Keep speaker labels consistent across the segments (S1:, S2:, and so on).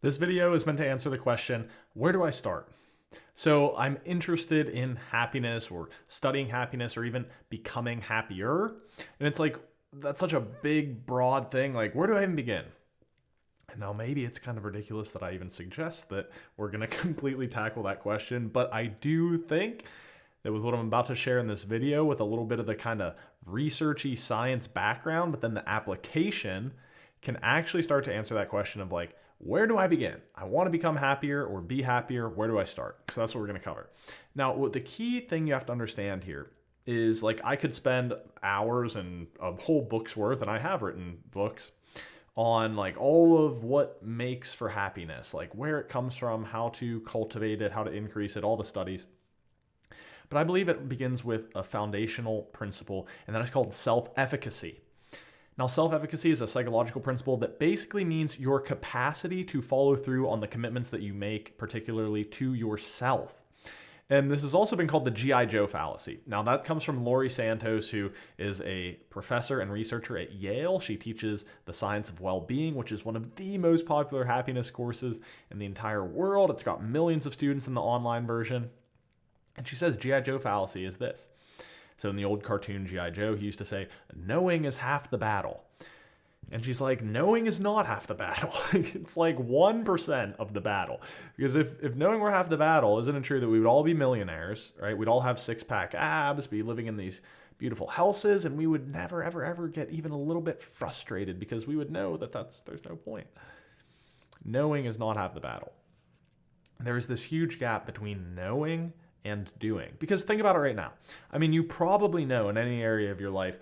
S1: This video is meant to answer the question, where do I start? So I'm interested in happiness or studying happiness or even becoming happier. And it's like, that's such a big, broad thing. Like, where do I even begin? And now maybe it's kind of ridiculous that I even suggest that we're going to completely tackle that question. But I do think that with what I'm about to share in this video, with a little bit of the kind of researchy science background, but then the application can actually start to answer that question of like, where do I begin? I want to become happier or be happier. Where do I start? So that's what we're going to cover. Now, the key thing you have to understand here is like I could spend hours and a whole book's worth, and I have written books on like all of what makes for happiness, like where it comes from, how to cultivate it, how to increase it, all the studies. But I believe it begins with a foundational principle, and that is called self-efficacy. Now, self-efficacy is a psychological principle that basically means your capacity to follow through on the commitments that you make, particularly to yourself. And this has also been called the G.I. Joe fallacy. Now, that comes from Laurie Santos, who is a professor and researcher at Yale. She teaches the science of well-being, which is one of the most popular happiness courses in the entire world. It's got millions of students in the online version. And she says G.I. Joe fallacy is this. So in the old cartoon G.I. Joe, he used to say, knowing is half the battle. And she's like, knowing is not half the battle. It's like 1% of the battle. Because if knowing were half the battle, isn't it true that we would all be millionaires, right? We'd all have six-pack abs, be living in these beautiful houses, and we would never, ever, ever get even a little bit frustrated because we would know that there's no point. Knowing is not half the battle. There's this huge gap between knowing and doing. Because think about it right now. I mean, you probably know in any area of your life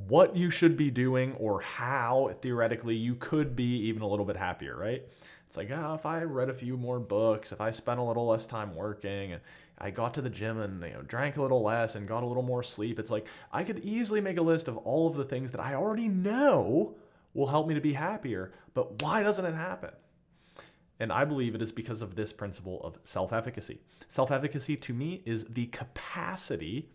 S1: what you should be doing or how theoretically you could be even a little bit happier, right? It's like, if I read a few more books, if I spent a little less time working, and I got to the gym and drank a little less and got a little more sleep, it's like I could easily make a list of all of the things that I already know will help me to be happier, but why doesn't it happen? And I believe it is because of this principle of self-efficacy. Self-efficacy to me is the capacity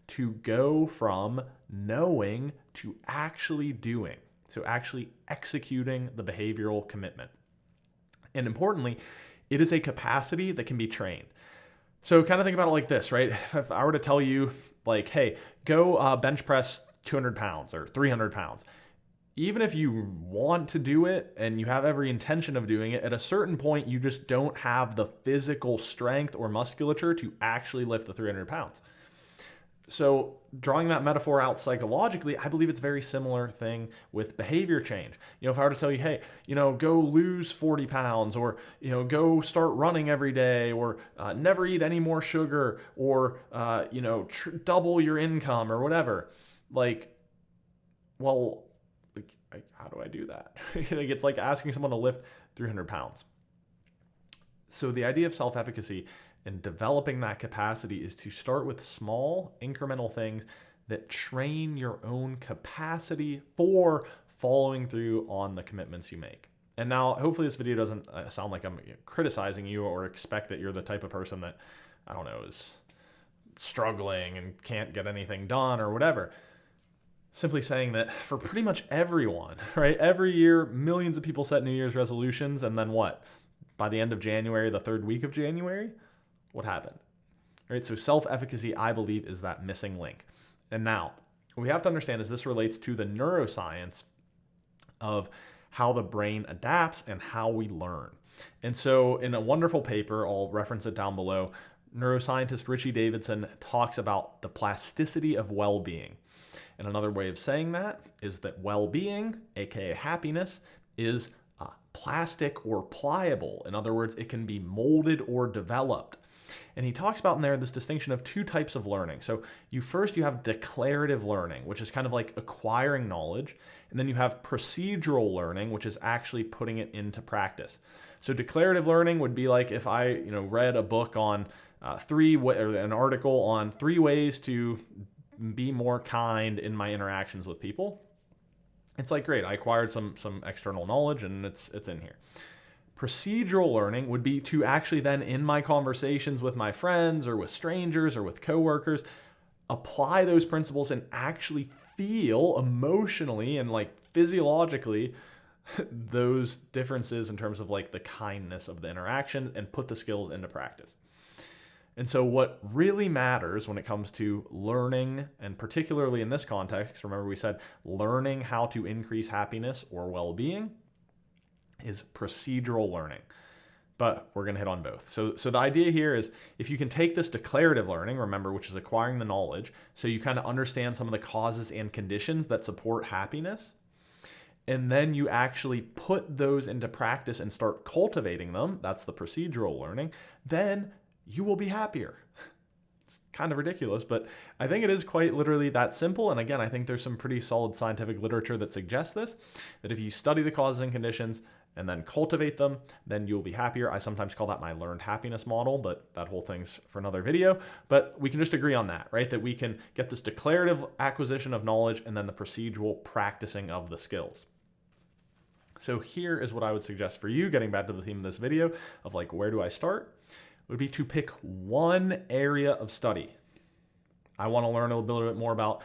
S1: to go from knowing to actually doing. So actually executing the behavioral commitment. And importantly, it is a capacity that can be trained. So kind of think about it like this, right? If I were to tell you like, hey, go bench press 200 pounds or 300 pounds. Even if you want to do it and you have every intention of doing it, at a certain point, you just don't have the physical strength or musculature to actually lift the 300 pounds. So drawing that metaphor out psychologically, I believe it's a very similar thing with behavior change. If I were to tell you, hey, go lose 40 pounds or, go start running every day or never eat any more sugar or, double your income or whatever, how do I do that? It's like asking someone to lift 300 pounds. So the idea of self-efficacy and developing that capacity is to start with small incremental things that train your own capacity for following through on the commitments you make. And now, hopefully this video doesn't sound like I'm criticizing you or expect that you're the type of person that, is struggling and can't get anything done or whatever. Simply saying that for pretty much everyone, right? Every year, millions of people set New Year's resolutions, and then what? By the end of January, the third week of January, what happened? Right? So self-efficacy, I believe, is that missing link. And now, what we have to understand is this relates to the neuroscience of how the brain adapts and how we learn. And so in a wonderful paper, I'll reference it down below, neuroscientist Richie Davidson talks about the plasticity of well-being. And another way of saying that is that well-being, aka happiness, is plastic or pliable. In other words, it can be molded or developed. And he talks about in there this distinction of two types of learning. So you have declarative learning, which is kind of like acquiring knowledge. And then you have procedural learning, which is actually putting it into practice. So declarative learning would be like if I read a book on an article on 3 ways to be more kind in my interactions with people. It's like, great, I acquired some external knowledge and it's in here. Procedural learning would be to actually then in my conversations with my friends or with strangers or with coworkers, apply those principles and actually feel emotionally and like physiologically those differences in terms of like the kindness of the interaction and put the skills into practice. And so what really matters when it comes to learning, and particularly in this context, remember we said learning how to increase happiness or well-being, is procedural learning. But we're going to hit on both. So the idea here is if you can take this declarative learning, remember, which is acquiring the knowledge, so you kind of understand some of the causes and conditions that support happiness, and then you actually put those into practice and start cultivating them, that's the procedural learning, then you will be happier. It's kind of ridiculous, but I think it is quite literally that simple. And again, I think there's some pretty solid scientific literature that suggests this, that if you study the causes and conditions and then cultivate them, then you'll be happier. I sometimes call that my learned happiness model, but that whole thing's for another video. But we can just agree on that, right? That we can get this declarative acquisition of knowledge and then the procedural practicing of the skills. So here is what I would suggest for you, getting back to the theme of this video of like, where do I start? Would be to pick one area of study. I want to learn a little bit more about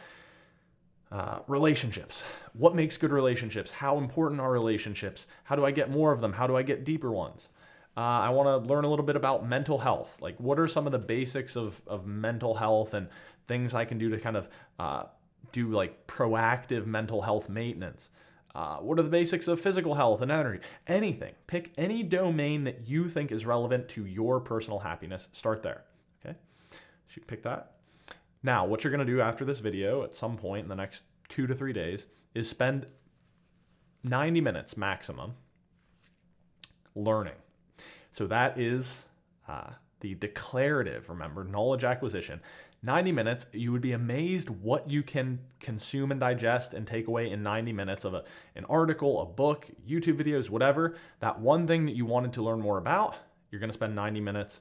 S1: relationships. What makes good relationships? How important are relationships? How do I get more of them? How do I get deeper ones? I want to learn a little bit about mental health. Like, what are some of the basics of mental health and things I can do to kind of do like proactive mental health maintenance? What are the basics of physical health and energy? Anything. Pick any domain that you think is relevant to your personal happiness. Start there. Okay? So you pick that. Now, what you're going to do after this video at some point in the next 2 to 3 days is spend 90 minutes maximum learning. So that is the declarative, remember, knowledge acquisition. 90 minutes, you would be amazed what you can consume and digest and take away in 90 minutes of an article, a book, YouTube videos, whatever. That one thing that you wanted to learn more about, you're going to spend 90 minutes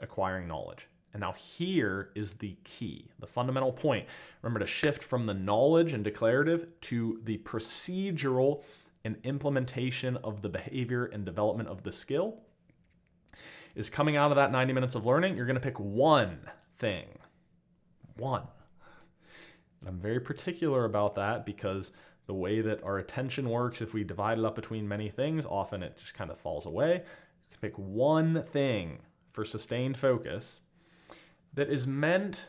S1: acquiring knowledge. And now here is the key, the fundamental point. Remember to shift from the knowledge and declarative to the procedural and implementation of the behavior and development of the skill. Is coming out of that 90 minutes of learning, you're going to pick one thing. One. I'm very particular about that because the way that our attention works, if we divide it up between many things, often it just kind of falls away. You can pick one thing for sustained focus that is meant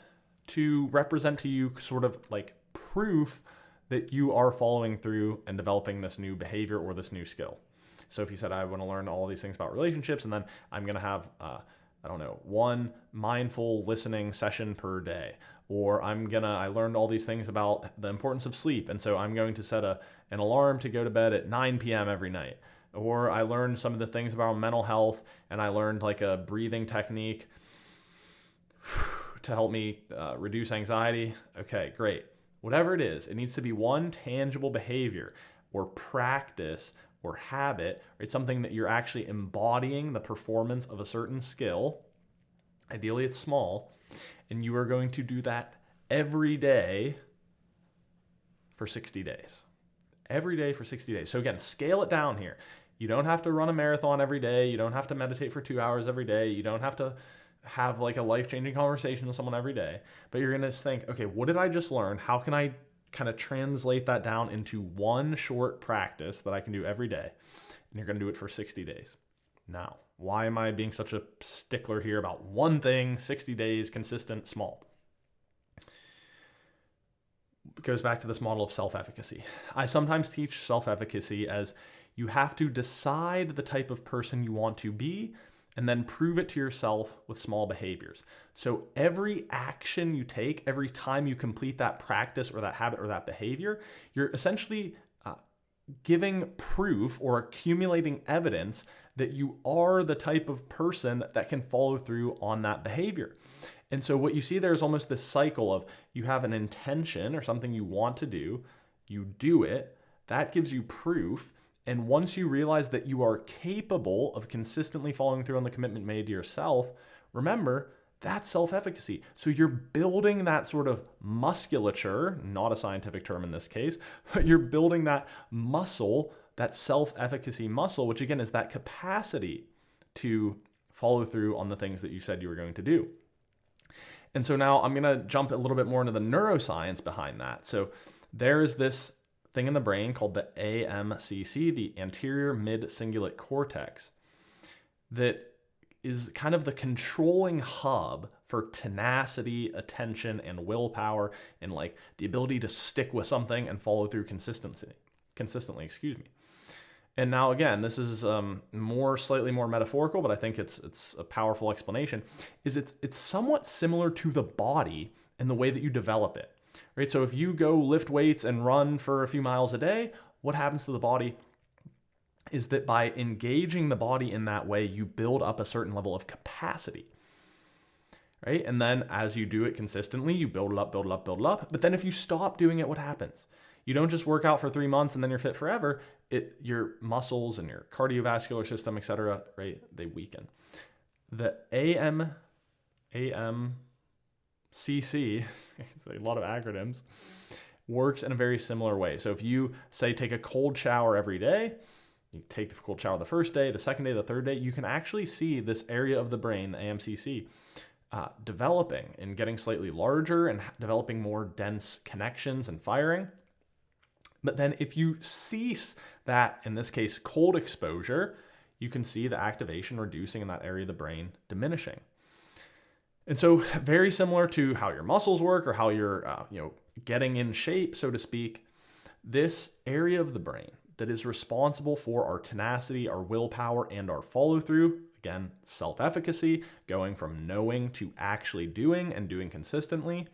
S1: to represent to you sort of like proof that you are following through and developing this new behavior or this new skill. So if you said, I want to learn all these things about relationships, and then I'm going to have, one mindful listening session per day, or I learned all these things about the importance of sleep, and so I'm going to set an alarm to go to bed at 9 p.m. every night. Or I learned some of the things about mental health, and I learned like a breathing technique to help me reduce anxiety. Okay, great. Whatever it is, it needs to be one tangible behavior or practice or habit, or it's something that you're actually embodying the performance of a certain skill. Ideally, it's small, and you are going to do that every day for 60 days. Every day for 60 days. So again, scale it down here. You don't have to run a marathon every day. You don't have to meditate for 2 hours every day. You don't have to have like a life-changing conversation with someone every day. But you're going to think, okay, what did I just learn? How can I kind of translate that down into one short practice that I can do every day? And you're going to do it for 60 days. Now, why am I being such a stickler here about one thing, 60 days, consistent, small? It goes back to this model of self-efficacy. I sometimes teach self-efficacy as you have to decide the type of person you want to be and then prove it to yourself with small behaviors. So every action you take, every time you complete that practice or that habit or that behavior, you're essentially giving proof or accumulating evidence that you are the type of person that can follow through on that behavior. And so what you see there is almost this cycle of you have an intention or something you want to do, you do it, that gives you proof. And once you realize that you are capable of consistently following through on the commitment made to yourself, remember, that's self-efficacy. So you're building that sort of musculature, not a scientific term in this case, but you're building that muscle, that self-efficacy muscle, which again is that capacity to follow through on the things that you said you were going to do. And so now I'm going to jump a little bit more into the neuroscience behind that. So there is this thing in the brain called the aMCC, the anterior mid-cingulate cortex, that is kind of the controlling hub for tenacity, attention, and willpower, and like the ability to stick with something and follow through consistently, excuse me. And now again, this is slightly more metaphorical, but I think it's a powerful explanation. It's somewhat similar to the body and the way that you develop it, right? So if you go lift weights and run for a few miles a day, what happens to the body is that by engaging the body in that way, you build up a certain level of capacity, right? And then as you do it consistently, you build it up, build it up, build it up. But then if you stop doing it, what happens? You don't just work out for 3 months and then you're fit forever. Your muscles and your cardiovascular system, et cetera, right? They weaken. The aMCC, it's a lot of acronyms, works in a very similar way. So if you say take a cold shower every day, you take the cold shower the first day, the second day, the third day, you can actually see this area of the brain, the aMCC, developing and getting slightly larger and developing more dense connections and firing. But then if you cease that, in this case, cold exposure, you can see the activation reducing in that area of the brain diminishing. And so very similar to how your muscles work or how you're getting in shape, so to speak, this area of the brain that is responsible for our tenacity, our willpower, and our follow-through, again, self-efficacy, going from knowing to actually doing and doing consistently,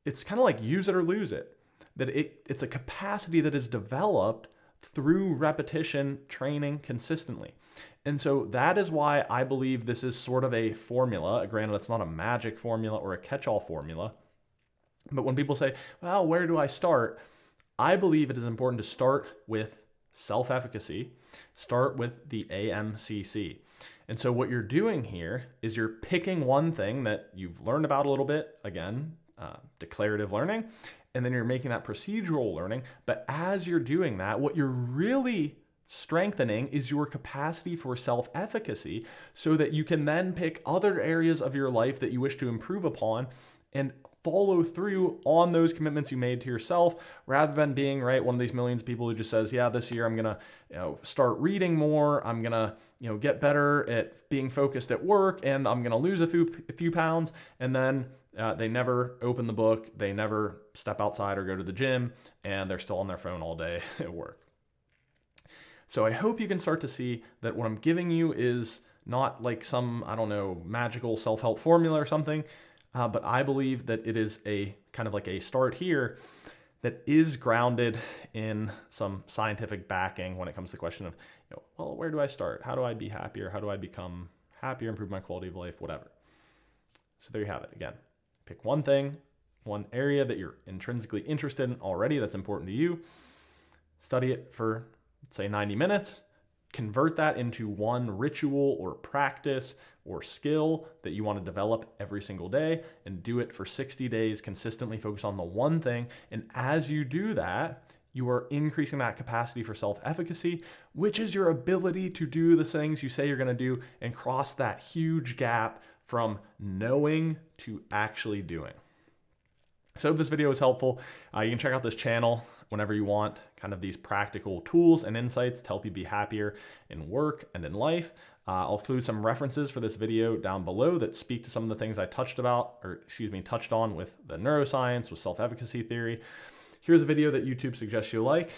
S1: it's kind of like use it or lose it. That it's a capacity that is developed through repetition, training consistently. And so that is why I believe this is sort of a formula. Granted, it's not a magic formula or a catch-all formula. But when people say, well, where do I start? I believe it is important to start with self-efficacy, start with the aMCC. And so what you're doing here is you're picking one thing that you've learned about a little bit, again, declarative learning, and then you're making that procedural learning. But as you're doing that, what you're really strengthening is your capacity for self-efficacy so that you can then pick other areas of your life that you wish to improve upon and follow through on those commitments you made to yourself, rather than being one of these millions of people who just says, yeah, this year I'm gonna start reading more, I'm gonna get better at being focused at work, and I'm gonna lose a few pounds, and then they never open the book, they never step outside or go to the gym, and they're still on their phone all day at work. So I hope you can start to see that what I'm giving you is not like some, magical self-help formula or something, but I believe that it is a kind of like a start here that is grounded in some scientific backing when it comes to the question of, well, where do I start? How do I be happier? How do I become happier, improve my quality of life, whatever. So there you have it. Again, pick one thing, one area that you're intrinsically interested in already that's important to you. Study it for, say, 90 minutes. Convert that into one ritual or practice or skill that you want to develop every single day, and do it for 60 days, consistently focus on the one thing. And as you do that, you are increasing that capacity for self-efficacy, which is your ability to do the things you say you're going to do and cross that huge gap from knowing to actually doing. So I hope this video was helpful. You can check out this channel whenever you want, kind of these practical tools and insights to help you be happier in work and in life. I'll include some references for this video down below that speak to some of the things I touched on with the neuroscience, with self-efficacy theory. Here's a video that YouTube suggests you like,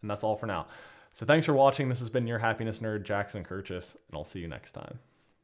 S1: and that's all for now. So thanks for watching. This has been your happiness nerd, Jackson Kirchis, and I'll see you next time.